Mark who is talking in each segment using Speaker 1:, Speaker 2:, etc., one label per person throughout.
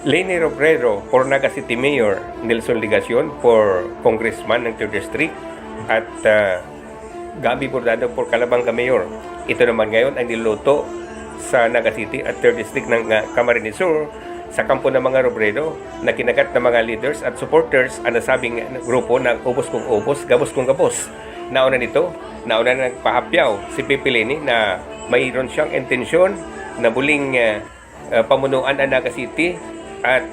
Speaker 1: Leni Robredo for Naga City Mayor, Nelson Ligacion for Congressman ng 3rd District, at Gabi Bordado for Calabanga Mayor. Ito naman ngayon ay niluto sa Naga City at 3rd District ng Camarines Sur sa kampo ng mga Robredo na kinagat ng mga leaders at supporters ang nasabing grupo na ubos kung ubos, gabos kung gabos. Nauna na nagpahapyaw si Pipi Leni na mayroon siyang intensyon na muling pamunuan ang Naga City at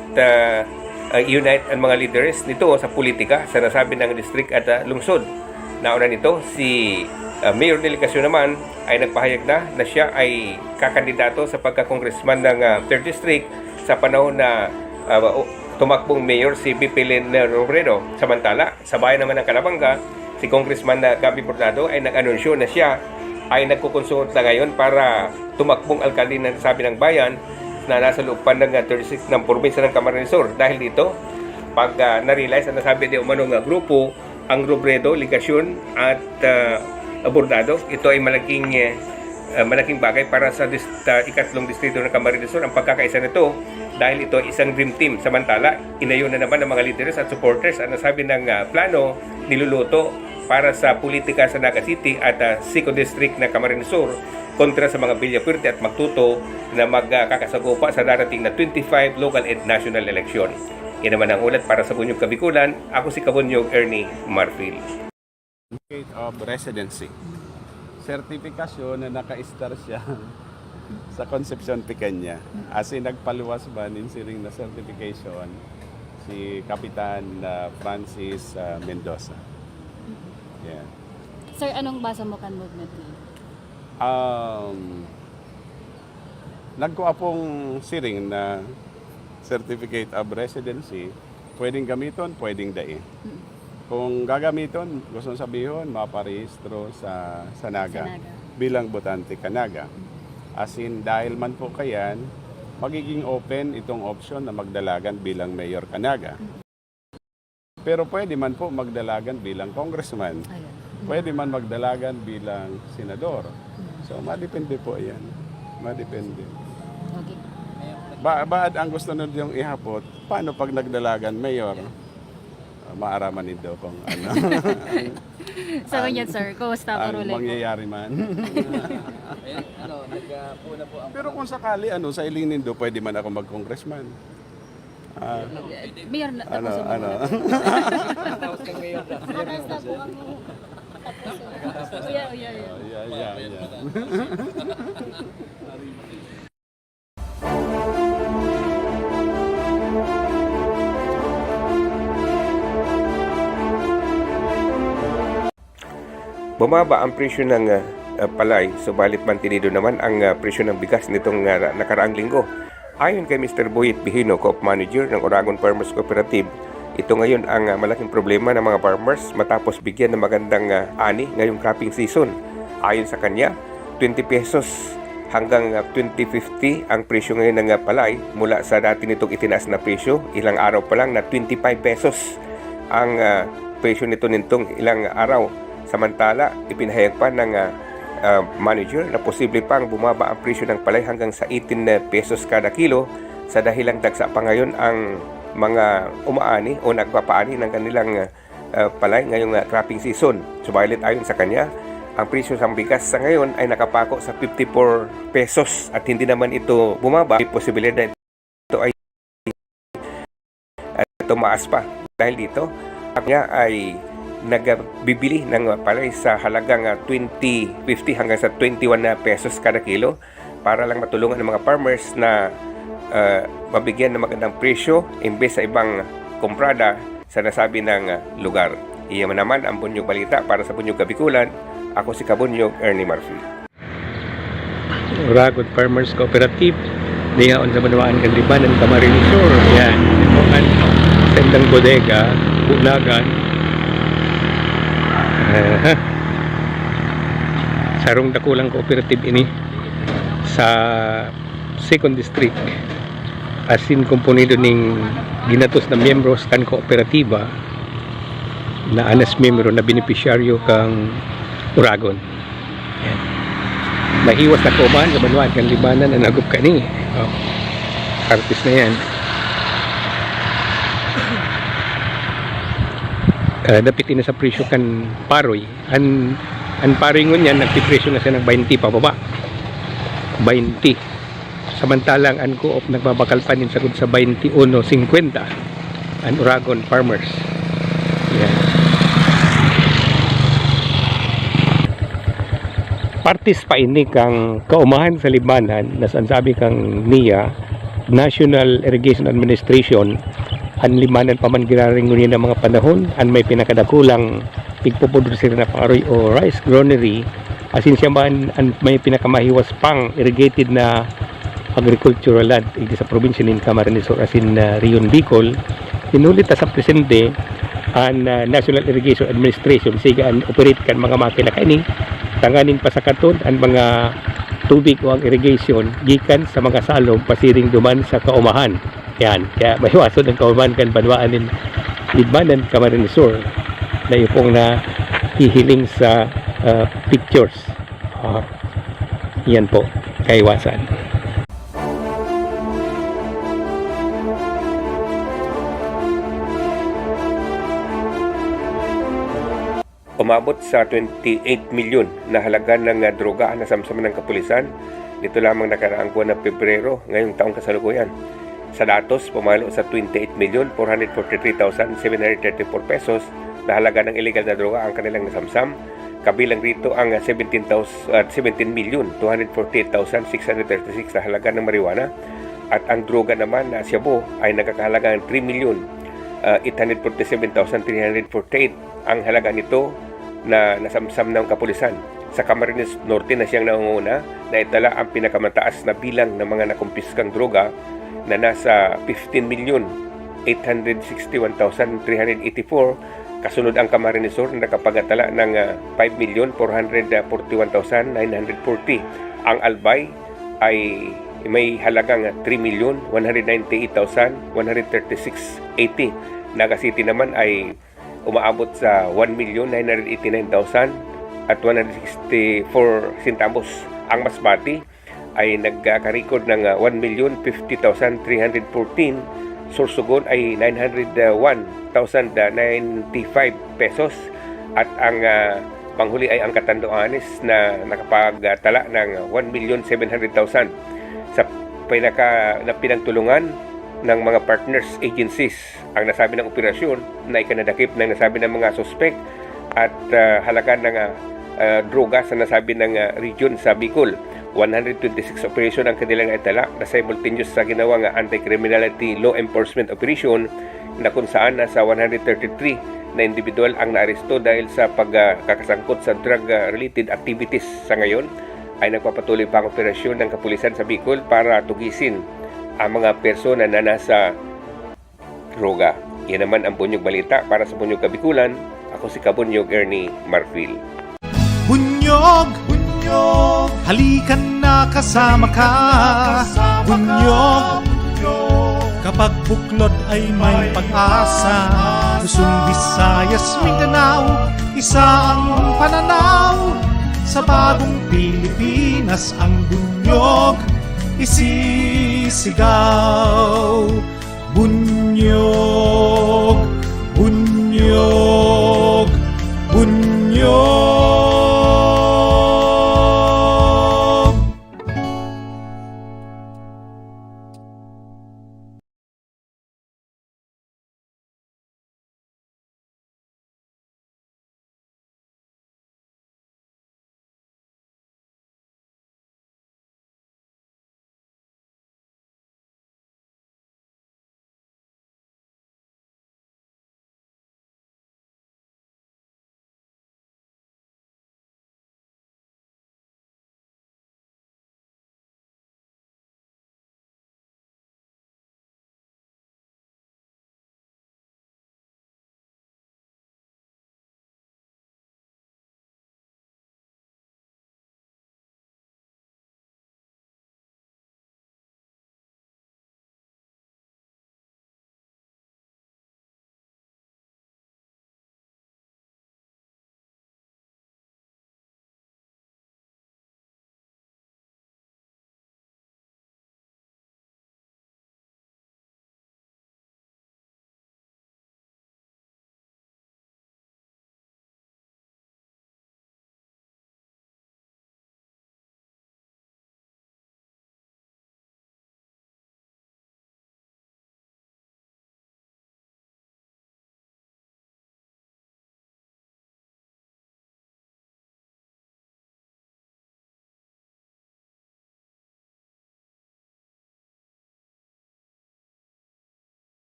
Speaker 1: unite ang mga leaders nito sa politika sa nasabi ng district at lungsod. Nauna nito, si Mayor Delegasyon naman ay nagpahayag na siya ay kakandidato sa pagka-congressman ng 3rd District sa panahon na tumakbong mayor si Pipi Leni Robredo. Samantala, sa bayan naman ng Calabanga, si Congressman Gabi Bordado ay nag-anunsyo na siya ay nagkukonsulta ngayon para tumakbong alkalde ng sabi ng bayan na nasa loopan ng 36 ng probinsya ng Camarines Sur. Dahil dito, pag na-realize ang nasabi di umanong grupo, ang Robredo, Ligacion at Bordado, ito ay malaking bagay para sa ikatlong distrito ng Camarines Sur ang pagkakaisa nito dahil ito ay isang dream team. Samantala, inayon na naman ng mga leaders at supporters ang nasabi ng plano niluluto para sa politika sa Naga City at 2nd District na Camarines Sur kontra sa mga Villafuerte at Magtuto na magkakasagupa sa darating na 25 local and national election. Yan naman ang ulat para sa Bunyog Kabikulan. Ako si Kabunyog Ernie Marfil.
Speaker 2: Certificate of residency. Sertifikasyon na naka-star siya sa Concepcion Pequeña. As in, nagpaluwas ba ninsiring na certification si Kapitan Francis Mendoza. Yeah.
Speaker 3: Sir, anong basa mo kan movement niya?
Speaker 2: Nagkuha pong siring na certificate of residency, pwedeng gamiton, pwedeng dain. Kung gagamiton, gusto sabihin, maparehistro sa Naga bilang botante ka Naga. As in, dahil man po kayan, magiging open itong option na magdalagan bilang mayor ka Naga. Pero pwede man po magdalagan bilang congressman. Pwede man magdalagan bilang senador. So, madepende po yan. Madepende.
Speaker 3: Okay.
Speaker 2: Baad ang gusto nun yung ihapot, paano pag nagdalagan mayor? Maaraman nito kung ano.
Speaker 3: Sa kanya, sir, kumusta po
Speaker 2: ang
Speaker 3: role po?
Speaker 2: mangyayari man. Pero kung sakali, sa iling nindo, pwede man ako mag-congressman.
Speaker 3: Mayor na tapos mo.
Speaker 4: Tapos kang mayor na.
Speaker 3: Tapos na po kami. Yeah.
Speaker 2: Yeah.
Speaker 1: Bumaba ang presyo ng palay, subalit mantinido naman ang presyo ng bigas nitong nakaraang linggo. Ayon kay Mr. Boyet Bihino, Co-op Manager ng Oragon Farmers Cooperative, ito ngayon ang malaking problema ng mga farmers matapos bigyan ng magandang ani ngayong cropping season. Ayon sa kanya, 20 pesos hanggang 20.50 ang presyo ngayon ng palay mula sa dati nitong itinaas na presyo. Ilang araw pa lang na 25 pesos ang presyo nitong ilang araw. Samantala, ipinahayag pa ng manager na posible pang bumaba ang presyo ng palay hanggang sa 18 pesos kada kilo sa dahilang dagsa pa ngayon ang mga umaani o nagpapaani ng kanilang palay ngayong cropping season. Subalit ayon sa kanya, ang presyo ng bigas sa ngayon ay nakapako sa 54 pesos at hindi naman ito bumaba. May posibilidad ito ay tumaas pa. Dahil dito, niya ay nagbibili ng palay sa halagang 20.50 hanggang sa 21 pesos kada kilo para lang matulungan ng mga farmers na mabigyan ng magandang presyo imbes sa ibang kumprada sa nasabi ng lugar. Iyan naman ang Bunyog Balita para sa Bunyog Kabikulan. Ako si Kabunyog Ernie Murphy.
Speaker 5: Oragon Farmers Cooperative diyaon sa Banawaan Kandiban ng Camarines Sur. Yan, ito ang tendang bodega, bulagan. Sarong dakulang cooperative ini sa 2nd District asin komponido ning ginatos na miyembros kan kooperatiba na anas miyembro na benepisyaryo kang Oragon. Yan. Mahiwas na kumaan sa Banawaan Kandibanan na nagup ka ni. Artist na yan. dapiti na sa presyo kan paroy. An paroy ngon yan, nagpipresyo na siya ng 20 pababa. 20. Samantalang ang co-op nagbabakal pa din sagod sa 21.50 ang Uragon Farmers. Yan. Partis pa ini kang kaumahan sa libanan na sabi kang NIA, National Irrigation Administration, ang limanan pa man giraring ngunit ng mga panahon, ang may pinakadakulang pigpupudusir na paroy o rice granary, asin siya man ang may pinakamahiwas pang irrigated na agricultural land sa probinsya ng Camarines Sur asin Rion Bicol. Inulit sa presente ang National Irrigation Administration siga ang operate kan mga makina kaini tanganin pa sa katon ang mga tubig o ang irrigation gikan sa mga salog pasiring duman sa kaumahan. Yan, kaya mahiwason ang kaumahan kan banwaan ng Libanan, Camarines Sur na yung na hihiling sa pictures. Yan po, kaiwasan.
Speaker 1: Umabot sa 28 milyon na halaga ng droga na samsaman ng kapulisan dito lamang nakaraang buwan ng Pebrero ngayong taong kasalukuyan. Sa datos, pumalo sa 28,443,734 pesos na halaga ng illegal na droga ang kanilang nasamsam. Kabilang rito ang 17,248,636 na halaga ng marijuana at ang droga naman na Cebu ay nagkakahalaga ng 3,847,348 ang halaga nito na nasamsam ng kapulisan. Sa Camarines Norte na siyang nangunguna na itala ang pinakamataas na bilang ng mga nakumpiskang droga na nasa 15,861,384. Kasunod ang Camarines Sur na nakapagatala ng 5,441,940. Ang Albay ay may halagang 3,198,136.80. Naga City naman ay umaabot sa 1,989,000 at 164 centavos. Ang Masbate ay nagka-record ng 1,050,314. Sorsogon ay 901,095 pesos at ang panghuli ay ang Catanduanes na nakapagtala ng 1,700,000 sa pinagtulungan ng mga partners agencies ang nasabi ng operasyon na ikanadakip ng nasabi ng mga suspect at halaga ng droga sa nasabi ng region sa Bicol. 126 operation ang kanilang naitala na simultaneous sa ginawang anti-criminality law enforcement operation na kung saan nasa 133 na individual ang naaresto dahil sa pagkakasangkot sa drug-related activities. Sa ngayon ay nagpapatuloy pa ang operasyon ng kapulisan sa Bicol para tugisin ang mga persona na nasa droga. Yan naman ang Bunyog Balita para sa Bunyog Kabikulan. Ako si Kabunyog Ernie Marfil.
Speaker 6: Bunyog, bunyog, halikan na kasama ka. Bunyog, kapag buklod ay may pag-asa. Luzon, Visayas, Mindanao, isa ang pananaw. Sa bagong Pilipinas ang bunyog isisigaw. Bunyog, bunyog.